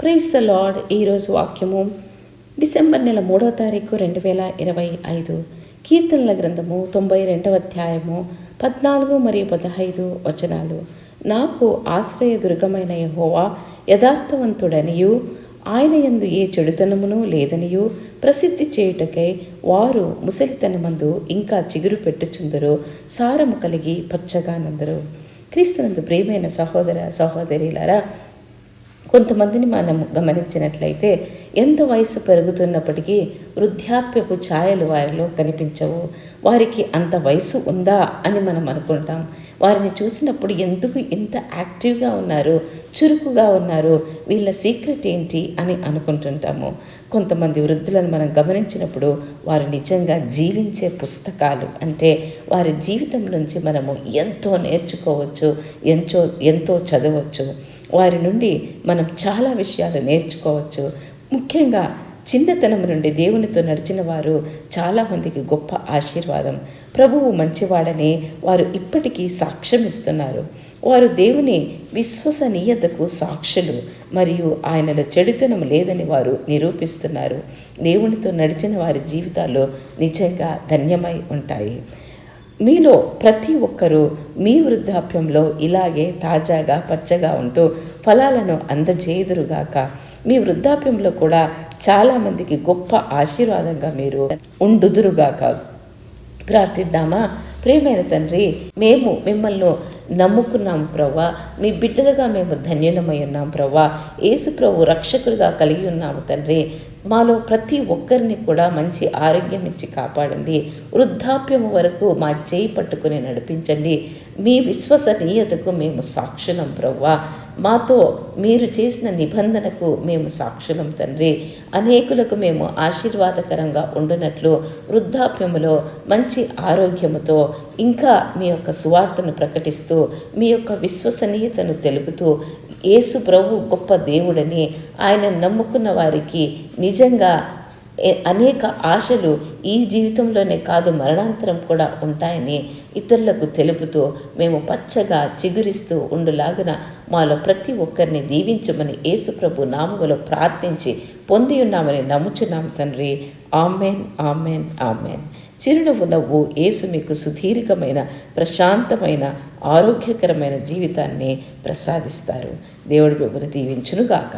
Praise the lord. ఈరోజు వాక్యము December నెల 3వ తారీఖు 2025. కీర్తనల గ్రంథము 92వ అధ్యాయము 14 మరియు 15 వచనాలు. నాకు ఆశ్రయదుర్గమైన యెహోవా యథార్థవంతుడనియు ఆయన యందు ఏ చెడుతనమును లేదనియు ప్రసిద్ధి చేయుటకై వారు ముసలితనమందు ఇంకా చిగురు పెట్టుచుందరు, సారము కలిగి పచ్చగానందరు. క్రీస్తునందు ప్రియమైన సహోదర సహోదరులారా, కొంతమందిని మనం గమనించినట్లయితే ఎంత వయసు పెరుగుతున్నప్పటికీ వృద్ధాప్యపు ఛాయలు వారిలో కనిపించవు. వారికి అంత వయసు ఉందా అని మనం అనుకుంటాం. వారిని చూసినప్పుడు ఎందుకు ఇంత యాక్టివ్గా ఉన్నారు, చురుకుగా ఉన్నారు, వీళ్ళ సీక్రెట్ ఏంటి అని అనుకుంటుంటాము. కొంతమంది వృద్ధులను మనం గమనించినప్పుడు వారు నిజంగా జీవించే పుస్తకాలు. అంటే వారి జీవితం నుంచి మనము ఎంతో నేర్చుకోవచ్చు, ఎంతో చదవచ్చు. వారి నుండి మనం చాలా విషయాలు నేర్చుకోవచ్చు. ముఖ్యంగా చిన్నతనం నుండి దేవునితో నడిచిన వారు చాలామందికి గొప్ప ఆశీర్వాదం. ప్రభువు మంచివాడని వారు ఇప్పటికీ సాక్ష్యం ఇస్తున్నారు. వారు దేవుని విశ్వసనీయతకు సాక్షులు మరియు ఆయనలో చెడుతనం లేదని వారు నిరూపిస్తున్నారు. దేవునితో నడిచిన వారి జీవితాల్లో నిజంగా ధన్యమై ఉంటాయి. మీలో ప్రతి ఒక్కరూ మీ వృద్ధాప్యంలో ఇలాగే తాజాగా పచ్చగా ఉంటూ ఫలాలను అందజేయుదురుగాక. మీ వృద్ధాప్యంలో కూడా చాలామందికి గొప్ప ఆశీర్వాదంగా మీరు ఉండుదురుగాక. ప్రార్థిద్దామా? ప్రియమైన తండ్రి, మేము మిమ్మల్ని నమ్ముకున్నాం ప్రవ్వా. మీ బిడ్డలుగా మేము ధన్యులమై ఉన్నాం ప్రవ్వా. యేసు ప్రభు రక్షకులుగా కలిగి ఉన్నాము తండ్రి. మాలో ప్రతి ఒక్కరిని కూడా మంచి ఆరోగ్యం ఇచ్చి కాపాడండి. వృద్ధాప్యం వరకు మా చేయి పట్టుకుని నడిపించండి. మీ విశ్వసనీయతకు మేము సాక్షులం ప్రవ్వా. మాతో మీరు చేసిన నిబంధనకు మేము సాక్షులం తండ్రి. అనేకులకు మేము ఆశీర్వాదకరంగా ఉండునట్లు వృద్ధాప్యములో మంచి ఆరోగ్యముతో ఇంకా మీ యొక్క సువార్తను ప్రకటిస్తూ మీ యొక్క విశ్వసనీయతను తెలుపుతూ యేసు ప్రభు గొప్ప దేవుడని, ఆయన నమ్ముకున్న వారికి నిజంగా అనేక ఆశలు ఈ జీవితంలోనే కాదు మరణాంతరం కూడా ఉంటాయని ఇతరులకు తెలుపుతూ మేము పచ్చగా చిగురిస్తూ ఉండులాగున మాలో ప్రతి ఒక్కరిని దీవించమని యేసు ప్రభు నామములో ప్రార్థించి పొంది ఉన్నామని నమ్ముచున్నాం తండ్రి. Amen, amen, amen. చిరునవ్వు నవ్వు యేసు మీకు సుదీర్ఘమైన, ప్రశాంతమైన, ఆరోగ్యకరమైన జీవితాన్ని ప్రసాదిస్తారు. దేవుడి మిమ్మల్ని దీవించునుగాక.